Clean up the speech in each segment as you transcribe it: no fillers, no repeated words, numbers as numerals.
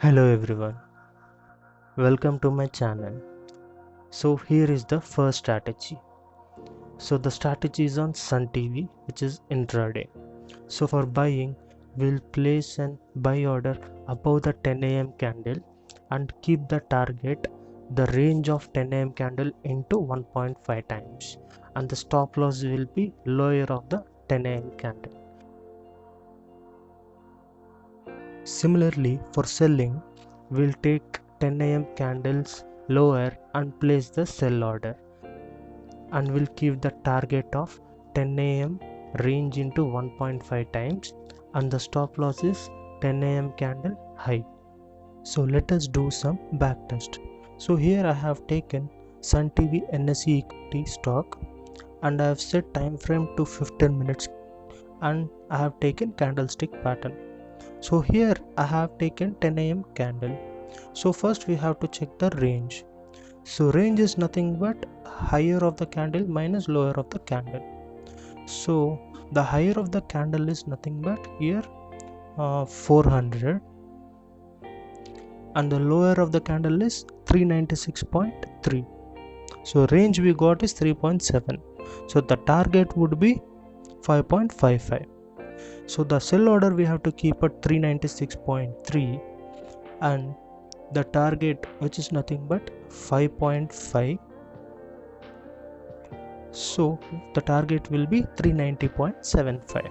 Hello everyone, welcome to my channel. So here is the first strategy. So the strategy is on Sun TV, which is intraday. So for buying, we'll place an buy order above the 10 a.m. candle and keep the target the range of 10 a.m. candle into 1.5 times, and the stop loss will be lower of the 10 a.m. candle. Similarly, for selling, we'll take 10 a.m. candles lower and place the sell order, and we'll keep the target of 10 a.m. range into 1.5 times, and the stop loss is 10 a.m. candle high. So let us do some back test. So here I have taken Sun TV NSE equity stock, and I have set time frame to 15 minutes, and I have taken candlestick pattern. So here I have taken 10 a.m. candle. So first we have to check the range. So range is nothing but higher of the candle minus lower of the candle. So the higher of the candle is nothing but here 400, and the lower of the candle is 396.3. So range we got is 3.7. So the target would be 5.55. So the sell order we have to keep at 396.3, and the target, which is nothing but 5.5. So the target will be 390.75.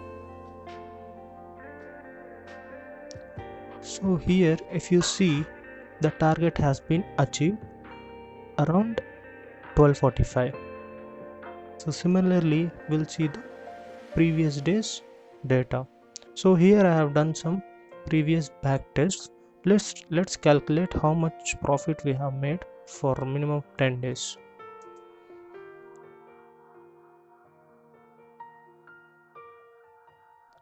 So here if you see, the target has been achieved around 12:45. So similarly we'll see the previous day's data. So here I have done some previous back tests. Let's calculate how much profit we have made for minimum 10 days.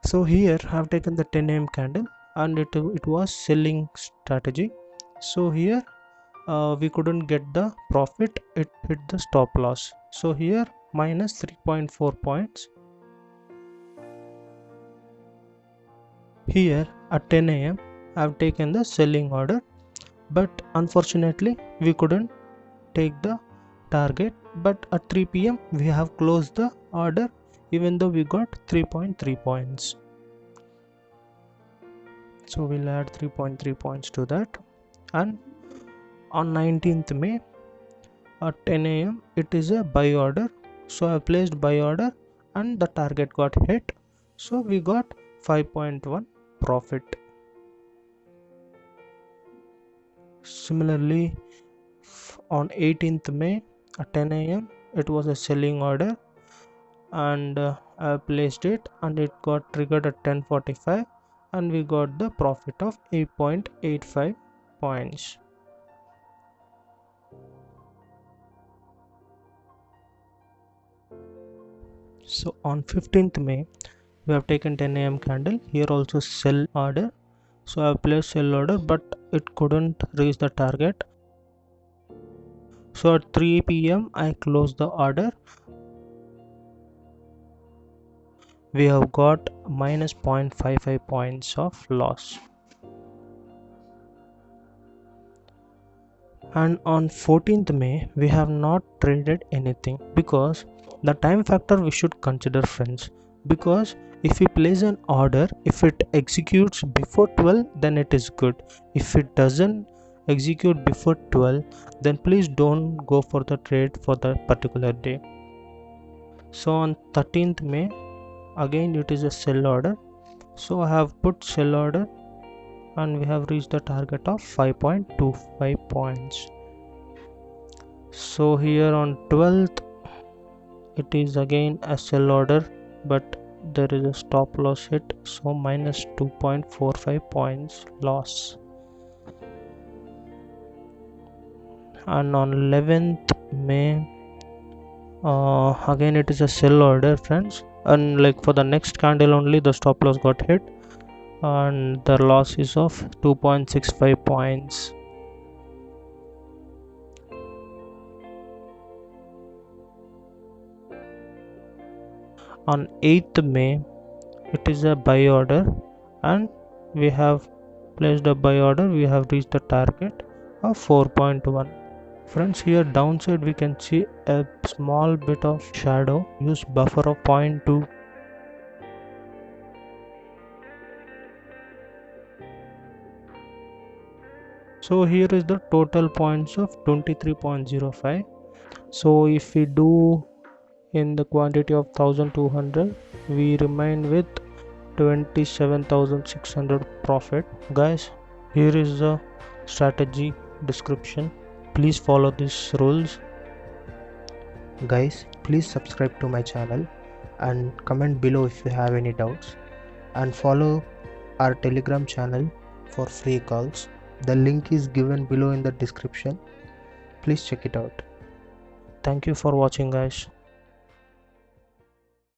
So here I have taken the 10 a.m. candle, and it was selling strategy. So here we couldn't get the profit, it hit the stop loss. So here minus 3.4 points. Here at 10 a.m. I have taken the selling order, but unfortunately we couldn't take the target, but at 3 p.m. we have closed the order, even though we got 3.3 points. So we'll add 3.3 points to that, and on 19th May at 10 a.m. it is a buy order. So I placed buy order and the target got hit, so we got 5.1 profit. Similarly, on 18th May at 10 a.m. it was a selling order, and I placed it, and it got triggered at 10:45, and we got the profit of 8.85 points. So on 15th May we have taken 10 a.m. candle, here also sell order. So I have placed sell order, but it couldn't reach the target. So at 3 p.m. I closed the order. We have got minus 0.55 points of loss. And on 14th May we have not traded anything, because the time factor we should consider, friends, because if we place an order, if it executes before 12, then it is good. If it doesn't execute before 12, then please don't go for the trade for that particular day. So on 13th May again it is a sell order, so I have put sell order, and we have reached the target of 5.25 points. So here on 12th it is again a sell order, but there is a stop loss hit, so minus 2.45 points loss. And on 11th May again it is a sell order, friends, and like for the next candle only the stop loss got hit, and the loss is of 2.65 points. On 8th May it is a buy order, and we have placed a buy order, we have reached the target of 4.1. Friends, here downside we can see a small bit of shadow. Use buffer of 0.2. So here is the total points of 23.05. So if we do in the quantity of 1200, we remain with 27,600 profit. Guys, here is the strategy description. Please follow these rules. Guys, please subscribe to my channel and comment below if you have any doubts, and follow our Telegram channel for free calls. The link is given below in the description. Please check it out. Thank you for watching, guys.